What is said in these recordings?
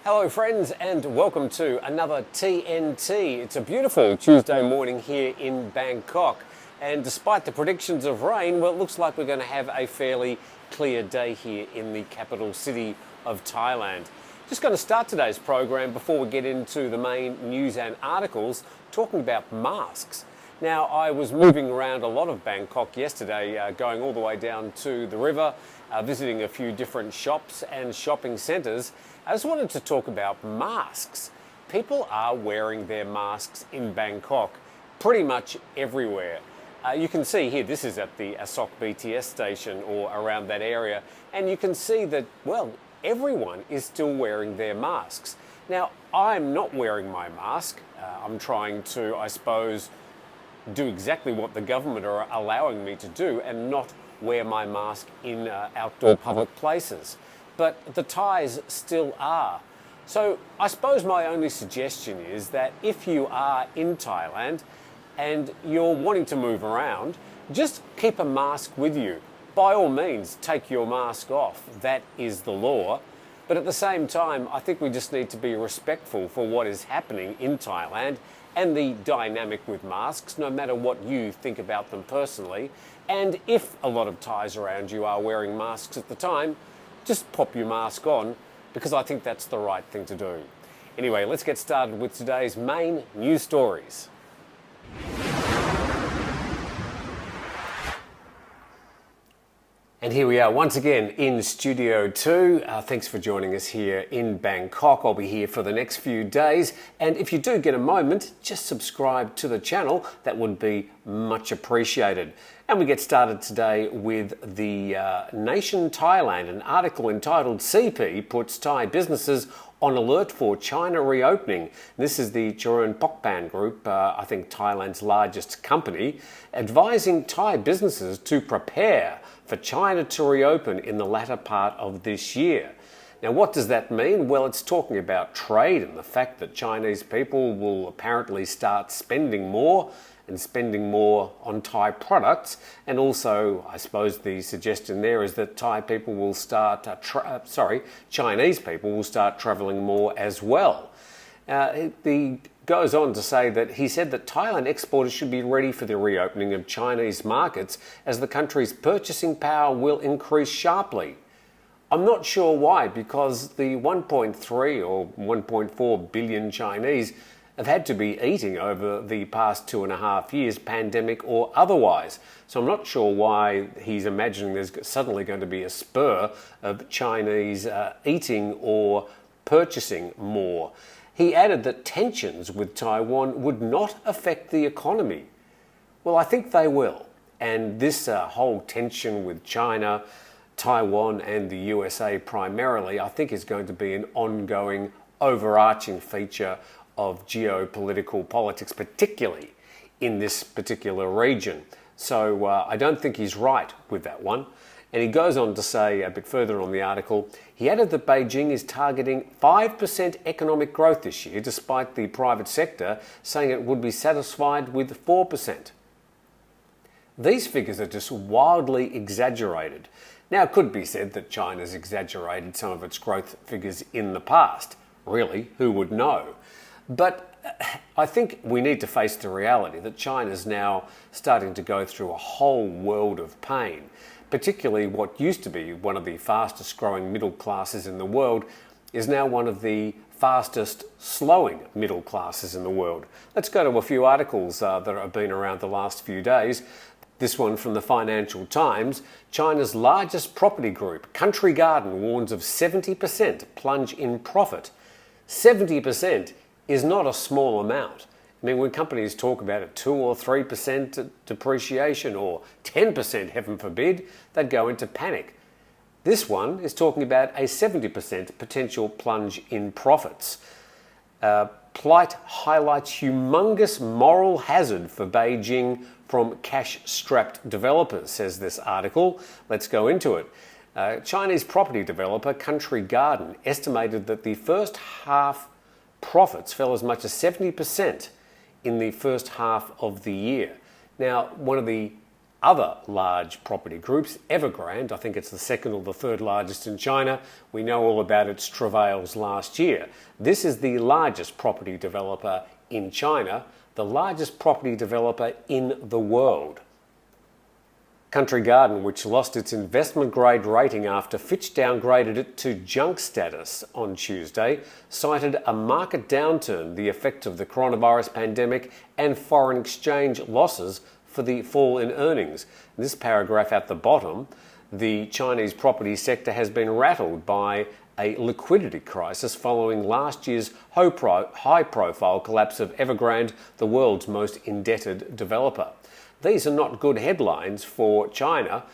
Hello friends and welcome to another TNT. It's a beautiful Tuesday morning here in Bangkok, and despite the predictions of rain, well, it looks like we're going to have a fairly clear day here in the capital city of Thailand. Just going to start today's program before we get into the main news and articles talking about masks. Now, I was moving around a lot of Bangkok yesterday, going all the way down to the river, visiting a few different shops and shopping centres. I just wanted to talk about masks. People are wearing their masks in Bangkok pretty much everywhere. You can see here, this is at the Asok BTS station or around that area, and you can see that, well, everyone is still wearing their masks. Now, I'm not wearing my mask. I'm trying to, I suppose, do exactly what the government are allowing me to do and not wear my mask in outdoor public places. But the Thais still are. So I suppose my only suggestion is that if you are in Thailand and you're wanting to move around, just keep a mask with you. By all means, take your mask off. That is the law. But at the same time, I think we just need to be respectful for what is happening in Thailand and the dynamic with masks, no matter what you think about them personally. And if a lot of Thais around you are wearing masks at the time, just pop your mask on, because I think that's the right thing to do. Anyway, let's get started with today's main news stories. And here we are once again in Studio 2. Thanks for joining us here in Bangkok. I'll be here for the next few days. And if you do get a moment, just subscribe to the channel. That would be much appreciated. And we get started today with the Nation Thailand, an article entitled CP puts Thai businesses on alert for China reopening. This is the Pokpan Group, I think Thailand's largest company, advising Thai businesses to prepare for China to reopen in the latter part of this year. Now, what does that mean? Well, it's talking about trade and the fact that Chinese people will apparently start spending more on Thai products, and also, I suppose the suggestion there is that Chinese people will start travelling more as well. He goes on to say that he said that Thailand exporters should be ready for the reopening of Chinese markets as the country's purchasing power will increase sharply. I'm not sure why, because the 1.3 or 1.4 billion Chinese have had to be eating over the past 2.5 years, pandemic or otherwise. So I'm not sure why he's imagining there's suddenly going to be a spur of Chinese eating or purchasing more. He added that tensions with Taiwan would not affect the economy. Well, I think they will. And this whole tension with China, Taiwan and the USA primarily, I think is going to be an ongoing, overarching feature of geopolitical politics, particularly in this particular region. So I don't think he's right with that one. And he goes on to say a bit further on the article, he added that Beijing is targeting 5% economic growth this year, despite the private sector saying it would be satisfied with 4%. These figures are just wildly exaggerated. Now, it could be said that China's exaggerated some of its growth figures in the past. Really, who would know? But I think we need to face the reality that China's now starting to go through a whole world of pain, particularly what used to be one of the fastest growing middle classes in the world is now one of the fastest slowing middle classes in the world. Let's go to a few articles that have been around the last few days. This one from the Financial Times. China's largest property group, Country Garden, warns of 70% plunge in profit. 70% is not a small amount. I mean, when companies talk about a 2 or 3% depreciation or 10%, heaven forbid, they'd go into panic. This one is talking about a 70% potential plunge in profits. Plight highlights humongous moral hazard for Beijing from cash-strapped developers, says this article. Let's go into it. Chinese property developer Country Garden estimated that the first half profits fell as much as 70% in the first half of the year. Now, one of the other large property groups, Evergrande, I think it's the second or the third largest in China. We know all about its travails last year. This is the largest property developer in China, the largest property developer in the world. Country Garden, which lost its investment grade rating after Fitch downgraded it to junk status on Tuesday, cited a market downturn, the effect of the coronavirus pandemic, and foreign exchange losses for the fall in earnings. This paragraph at the bottom, the Chinese property sector has been rattled by a liquidity crisis following last year's high-profile collapse of Evergrande, the world's most indebted developer. These are not good headlines for China,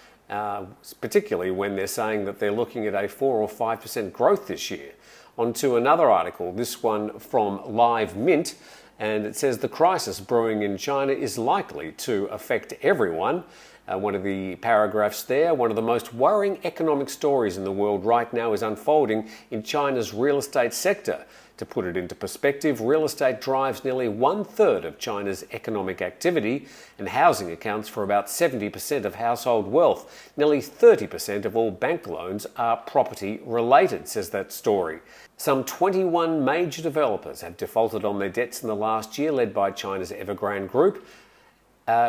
particularly when they're saying that they're looking at a 4 or 5% growth this year. On to another article, this one from Live Mint, and it says the crisis brewing in China is likely to affect everyone. One of the paragraphs there, one of the most worrying economic stories in the world right now is unfolding in China's real estate sector. To put it into perspective, real estate drives nearly 1/3 of China's economic activity, and housing accounts for about 70% of household wealth. Nearly 30% of all bank loans are property related, says that story. Some 21 major developers have defaulted on their debts in the last year, led by China's Evergrande Group,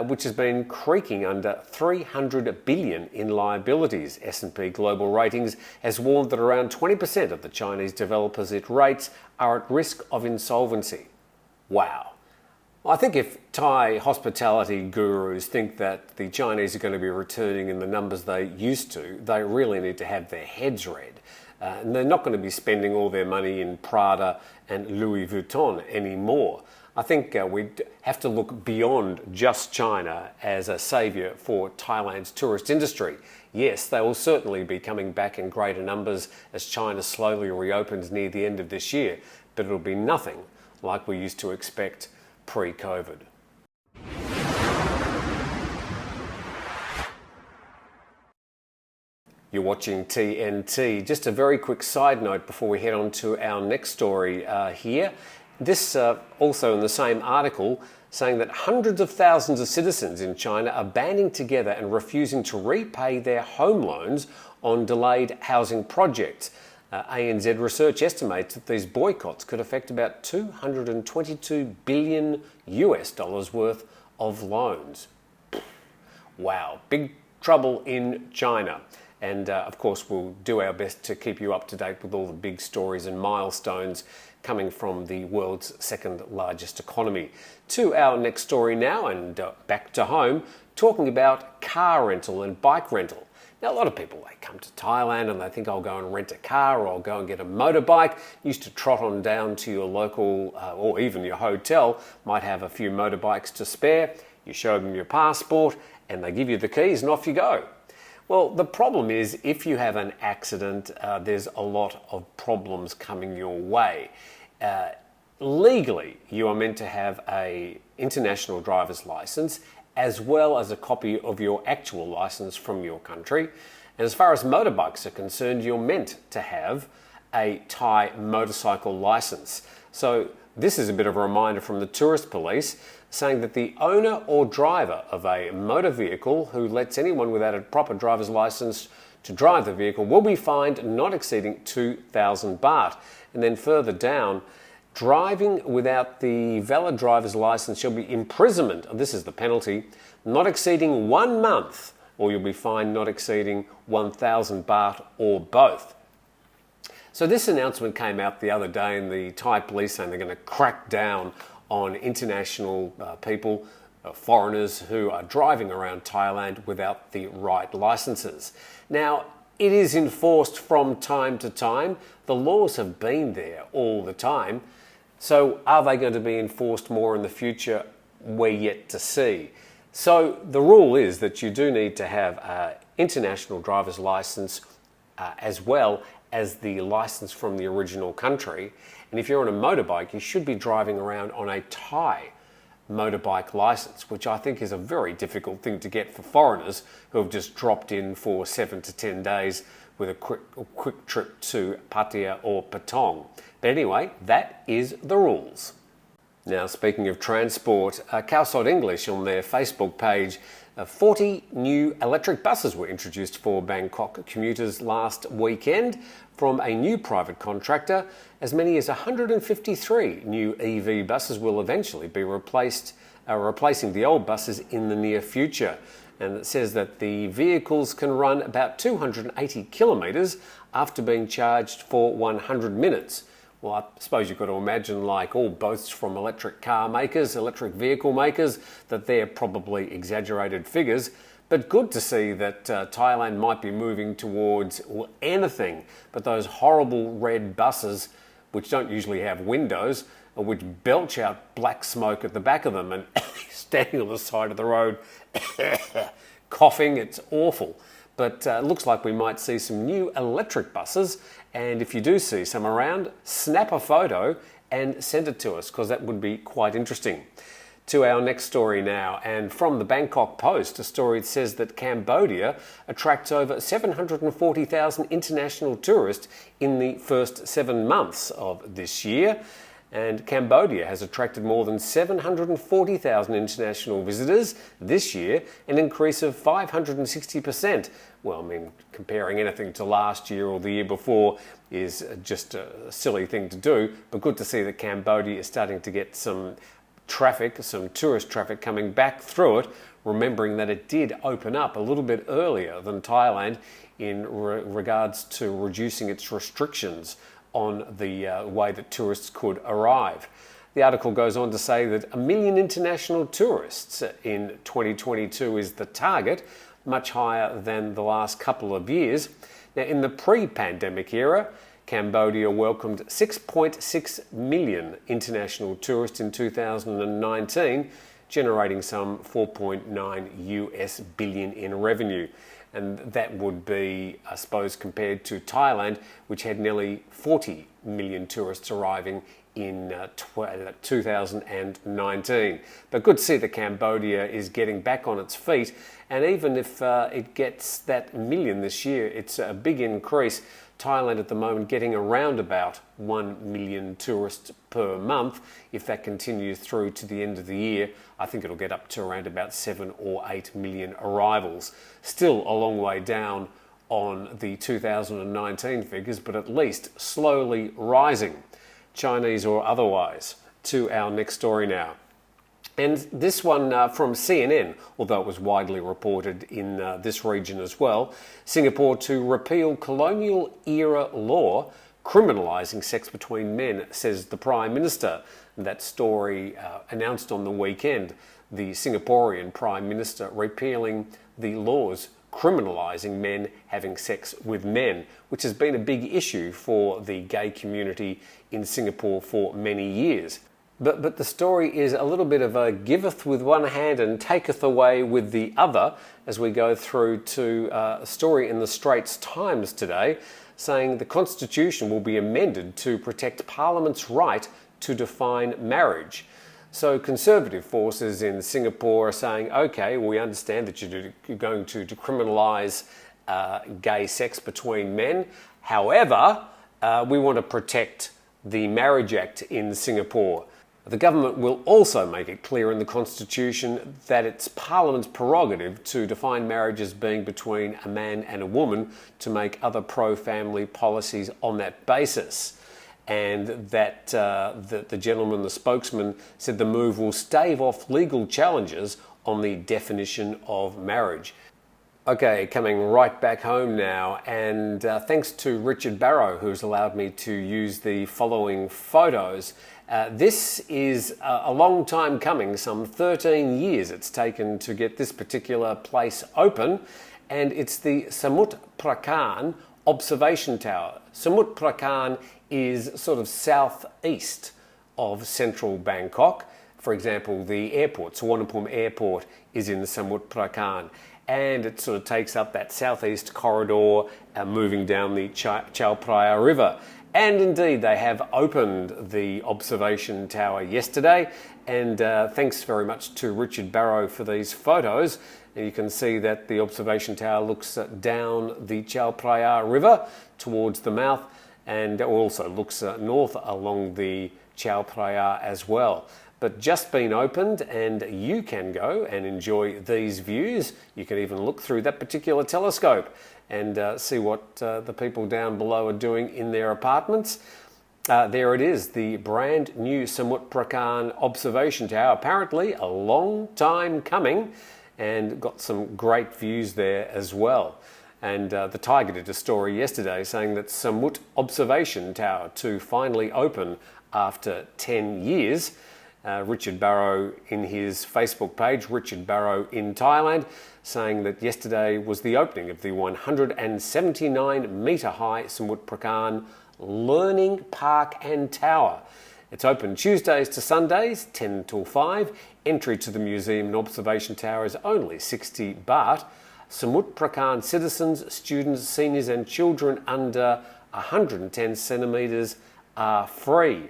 which has been creaking under $300 billion in liabilities. S&P Global Ratings has warned that around 20% of the Chinese developers it rates are at risk of insolvency. Wow. I think if Thai hospitality gurus think that the Chinese are going to be returning in the numbers they used to, they really need to have their heads read. And they're not going to be spending all their money in Prada and Louis Vuitton anymore. I think we have to look beyond just China as a saviour for Thailand's tourist industry. Yes, they will certainly be coming back in greater numbers as China slowly reopens near the end of this year, but it'll be nothing like we used to expect pre-COVID. You're watching TNT. Just a very quick side note before we head on to our next story here. This also in the same article saying that hundreds of thousands of citizens in China are banding together and refusing to repay their home loans on delayed housing projects. ANZ research estimates that these boycotts could affect about $222 billion worth of loans. Wow, big trouble in China. And of course, we'll do our best to keep you up to date with all the big stories and milestones coming from the world's second largest economy. To our next story now, and back to home, talking about car rental and bike rental. Now, a lot of people, they come to Thailand and they think I'll go and rent a car or I'll go and get a motorbike. Used to trot on down to your local or even your hotel, might have a few motorbikes to spare. You show them your passport and they give you the keys and off you go. Well, the problem is if you have an accident, there's a lot of problems coming your way. Legally, you are meant to have an international driver's license as well as a copy of your actual license from your country. And as far as motorbikes are concerned, you're meant to have a Thai motorcycle license. So this is a bit of a reminder from the tourist police saying that the owner or driver of a motor vehicle who lets anyone without a proper driver's license to drive the vehicle will be fined not exceeding 2,000 baht. And then further down, driving without the valid driver's license shall be imprisonment, this is the penalty, not exceeding 1 month, or you'll be fined not exceeding 1,000 baht or both. So this announcement came out the other day, and the Thai police saying they're going to crack down on international people, foreigners who are driving around Thailand without the right licenses. Now, it is enforced from time to time. The laws have been there all the time. So are they going to be enforced more in the future? We're yet to see. So the rule is that you do need to have an international driver's license as well as the license from the original country. And if you're on a motorbike, you should be driving around on a Thai motorbike license, which I think is a very difficult thing to get for foreigners who have just dropped in for 7 to 10 days with a quick trip to Pattaya or Patong. But anyway, that is the rules. Now, speaking of transport, Calsod English on their Facebook page, 40 new electric buses were introduced for Bangkok commuters last weekend from a new private contractor. As many as 153 new EV buses will eventually be replacing the old buses in the near future. And it says that the vehicles can run about 280 kilometres after being charged for 100 minutes. Well, I suppose you've got to imagine, like all boasts from electric car makers, electric vehicle makers, that they're probably exaggerated figures. But good to see that Thailand might be moving towards anything but those horrible red buses, which don't usually have windows, or which belch out black smoke at the back of them, and standing on the side of the road, coughing. It's awful. But it looks like we might see some new electric buses, and if you do see some around, snap a photo and send it to us, because that would be quite interesting. To our next story now, and from the Bangkok Post, a story that says that Cambodia attracts over 740,000 international tourists in the first 7 months of this year. And Cambodia has attracted more than 740,000 international visitors this year, an increase of 560%. Well, I mean, comparing anything to last year or the year before is just a silly thing to do, but good to see that Cambodia is starting to get some traffic, some tourist traffic coming back through it, remembering that it did open up a little bit earlier than Thailand in regards to reducing its restrictions on the way that tourists could arrive. The article goes on to say that 1 million international tourists in 2022 is the target, much higher than the last couple of years. Now, in the pre-pandemic era, Cambodia welcomed 6.6 million international tourists in 2019, generating some 4.9 billion in revenue. And that would be, I suppose, compared to Thailand, which had nearly 40 million tourists arriving in 2019. But good to see that Cambodia is getting back on its feet. And even if it gets that million this year, it's a big increase. Thailand at the moment getting around about 1 million tourists per month. If that continues through to the end of the year, I think it'll get up to around about 7 or 8 million arrivals. Still a long way down on the 2019 figures, but at least slowly rising, Chinese or otherwise. To our next story now. And this one from CNN, although it was widely reported in this region as well. Singapore to repeal colonial-era law criminalising sex between men, says the Prime Minister. That story announced on the weekend, the Singaporean Prime Minister repealing the laws criminalising men having sex with men, which has been a big issue for the gay community in Singapore for many years. But the story is a little bit of a giveth with one hand and taketh away with the other, as we go through to a story in the Straits Times today, saying the Constitution will be amended to protect Parliament's right to define marriage. So conservative forces in Singapore are saying, okay, we understand that you're going to decriminalise gay sex between men. However, we want to protect the Marriage Act in Singapore. The government will also make it clear in the Constitution that it's Parliament's prerogative to define marriage as being between a man and a woman, to make other pro-family policies on that basis. And that the gentleman, the spokesman, said the move will stave off legal challenges on the definition of marriage. Okay, coming right back home now, and thanks to Richard Barrow, who's allowed me to use the following photos. This is a long time coming, some 13 years it's taken to get this particular place open, and it's the Samut Prakan observation tower. Samut Prakan is sort of southeast of central Bangkok. For example, the airport, Suvarnabhumi Airport, is in Samut Prakan. And it sort of takes up that southeast corridor, moving down the Chao Phraya River. And indeed, they have opened the observation tower yesterday. And thanks very much to Richard Barrow for these photos. And you can see that the observation tower looks down the Chao Phraya River towards the mouth, and also looks north along the Chao Phraya as well. but just been opened, and you can go and enjoy these views. You can even look through that particular telescope and see what the people down below are doing in their apartments. There it is, the brand new Samut Prakan observation tower. Apparently a long time coming, and got some great views there as well. And the Tiger did a story yesterday saying that Samut Observation Tower to finally open after 10 years. Richard Barrow in his Facebook page, Richard Barrow in Thailand, saying that yesterday was the opening of the 179 metre high Samut Prakan Learning Park and Tower. It's open Tuesdays to Sundays, 10 till 5. Entry to the museum and observation tower is only 60 baht. Samut Prakan citizens, students, seniors and children under 110 centimetres are free.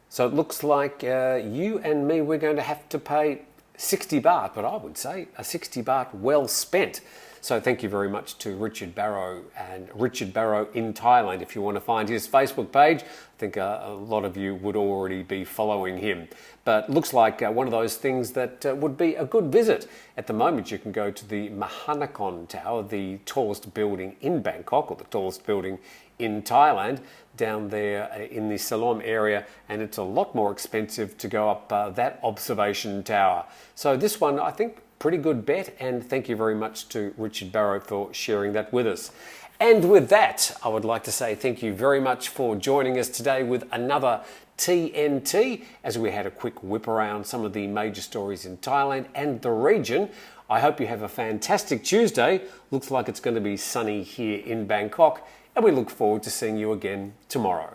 So it looks like you and me, we're going to have to pay 60 baht, but I would say a 60 baht well spent. So thank you very much to Richard Barrow and Richard Barrow in Thailand. If you want to find his Facebook page, I think a lot of you would already be following him. But looks like one of those things that would be a good visit. At the moment, you can go to the Mahanakon Tower, the tallest building in Bangkok, or the tallest building in Thailand, down there in the Salom area, and it's a lot more expensive to go up that observation tower. So this one, I think, pretty good bet, and thank you very much to Richard Barrow for sharing that with us. And with that, I would like to say thank you very much for joining us today with another TNT, as we had a quick whip around some of the major stories in Thailand and the region. I hope you have a fantastic Tuesday. Looks like it's going to be sunny here in Bangkok, and we look forward to seeing you again tomorrow.